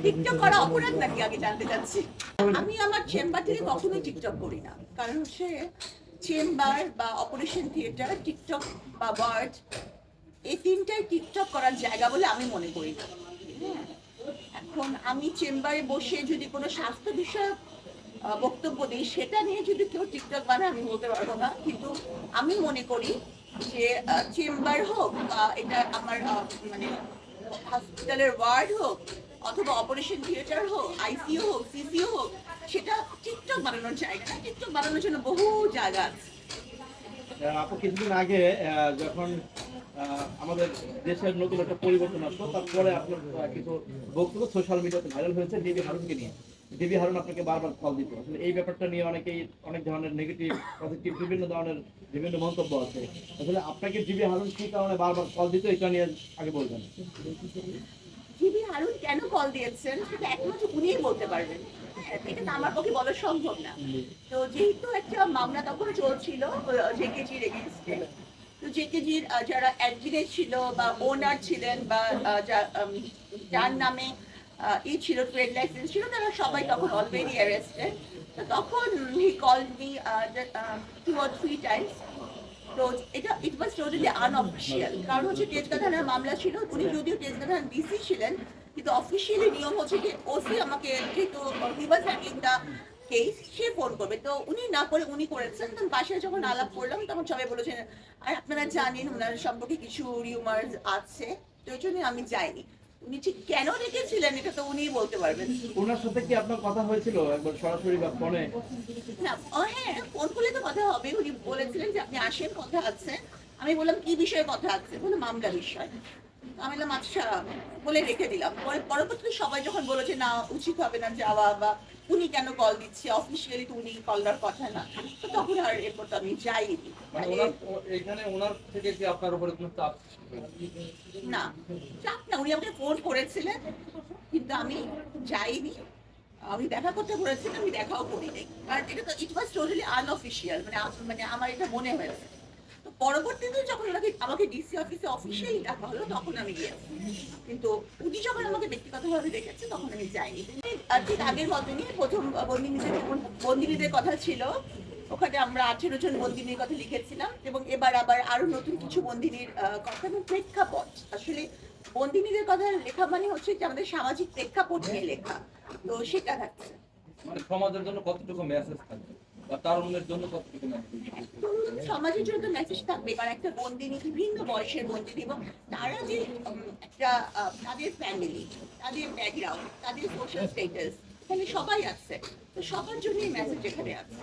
TikTok করা অপরাধ নাকি আগে জানতে চাচ্ছি। আমি আমার চেম্বার থেকে কখনোই টিকটক করি না, কারণ হচ্ছে চেম্বার বা অপারেশন থিয়েটার, টিকটক বা ওয়ার্ড, এই তিনটাই টিকটক করার জায়গা বলে আমি মনে করি না। এখন আমি চেম্বারে বসে যদি কোনো স্বাস্থ্য বিষয়ক বক্তব্য দিই, সেটা নিয়ে যদি কেউ টিকটক বানায় আমি বলতে পারবো না, কিন্তু আমি মনে করি যে চেম্বার হোক বা এটা আমার মানে হসপিটালের ওয়ার্ড হোক অথবা অপারেশন থিয়েটার হোক, আইসিইউ হোক, সিসিইউ হোক, সেটা টিকটক বানানোর জায়গা না। টিকটক বানানোর জন্য বহু জায়গা আছে। আপু কিছুদিন আগে যখন আমাদের দেশের নতুন একটা পরিবর্তন আসলো, তারপরে আপনার কিছু বক্তব্য সোশ্যাল মিডিয়াতে ভাইরাল হয়েছে ডিবি হারুনকে নিয়ে। ডিবি হারুন আপনাকে বারবার কল দিত, আসলে এই ব্যাপারটা নিয়ে অনেকেই অনেক ধরনের নেগেটিভ পজিটিভ বিভিন্ন মন্তব্য আছে। আসলে আপনাকে ডিবি হারুন কি কারণে বারবার কল দিত, এটা নিয়ে আগে বলবেন। ডিবি হারুন কেন কল দিয়েছেন সেটা একমাত্র উনিই বলতে পারবেন, এটা তো আমার পক্ষে বলা সম্ভব না। তো যেহেতু একটা মামলা তখন চলছিল জেকেজির এগেইনস্টে, তো জেকেজির যারা অ্যাডমিনে ছিল বা ওনার ছিলেন বা যার নামে ছিল, ট্রেড লাইসেন্স ছিল, তারা সবাই তখন অলরেডি অ্যারেস্টেড। তো তখন হি কলড মি 2 or 3 times। তো এটা ইট ওয়াজ টোটালি আনঅফিসিয়াল, কারণ হচ্ছে তেজগাঁ থানার মামলা ছিল। উনি যদিও তেজগাঁ থানার ডিসি ছিলেন, কিন্তু অফিসিয়ালি নিয়ম হচ্ছে যে ওসি আমাকে, যেহেতু he was handling the case, সে ফোন করবে। তো উনি না করে উনি করেছেন। তখন বাসায় যখন আলাপ করলাম তখন সবাই বলেছেন আর আপনারা জানেন ওনার সম্পর্কে কিছু রিউমার্স আছে, তো এই জন্য আমি যাইনি। উনি ঠিক কেন রেখেছিলেন এটা তো উনিই বলতে পারবেন। ওনার সাথে কি আপনার কথা হয়েছিল একবার সরাসরি বা ফোনে? না, হ্যাঁ, ফোন করলে তো কথা হবে। উনি বলেছিলেন যে আপনি আসেন, কথা আছে। আমি বললাম কি বিষয়ে কথা আছে, বলে মামলা বিষয়। আমি বললাম আচ্ছা, বলে রেখে দিলাম। পরে পরবর্তীতে সবাই যখন বলেছে না উচিত হবে না যাওয়া, বা উনি কেন কল দিচ্ছে, অফিসিয়ালি তো উনি কল দেওয়ার কথা না, তো তখন আর এরপর তো আমি যাইনি। মানে এখানে ওনার থেকে কি আপনার উপরে কোনো চাপ? না, চাপ না, উনি আমাকে ফোন করেছিলেন কিন্তু আমি যাইনি। আমি দেখা করতে বলেছিলাম, আমি দেখাও করিনি, কারণ এটা তো ইট ওয়াজ টোটালি আনঅফিসিয়াল, মানে আমার এটা মনে হয়েছে। তো পরবর্তীতে যখন আমাকে ডিসি অফিসে অফিসিয়ালি ডাকা হলো তখন আমি গিয়েছি, কিন্তু উনি যখন আমাকে ব্যক্তিগতভাবে দেখেছে তখন আমি যাইনি। ঠিক আগের মতনই প্রথম বন্দিনীদের কথা ছিল, ওখানে আমরা 18 জন বন্দিনীর কথা লিখেছিলাম, এবং এবার আবার আরো নতুন কিছু বন্দিনীর কথা এবং প্রেক্ষাপট। আসলে বন্দিনীদের কথা লেখা মানে হচ্ছে যে আমাদের সামাজিক প্রেক্ষাপট নিয়ে লেখা, তো সেটা থাকছে। মানে সমাজের জন্য কতটুকু মেসেজ থাকবে বা তারুণ্যের জন্য কতটুকু মেসেজ? সমাজের জন্য তো মেসেজ থাকবে, কারণ একটা বন্দিনী বিভিন্ন বয়সের বন্দিনী, এবং তারা যে একটা তাদের ফ্যামিলি, তাদের ব্যাকগ্রাউন্ড, তাদের সোশ্যাল স্ট্যাটাস, এখানে সবাই আছে, তো সবার জন্যই মেসেজ এখানে আছে।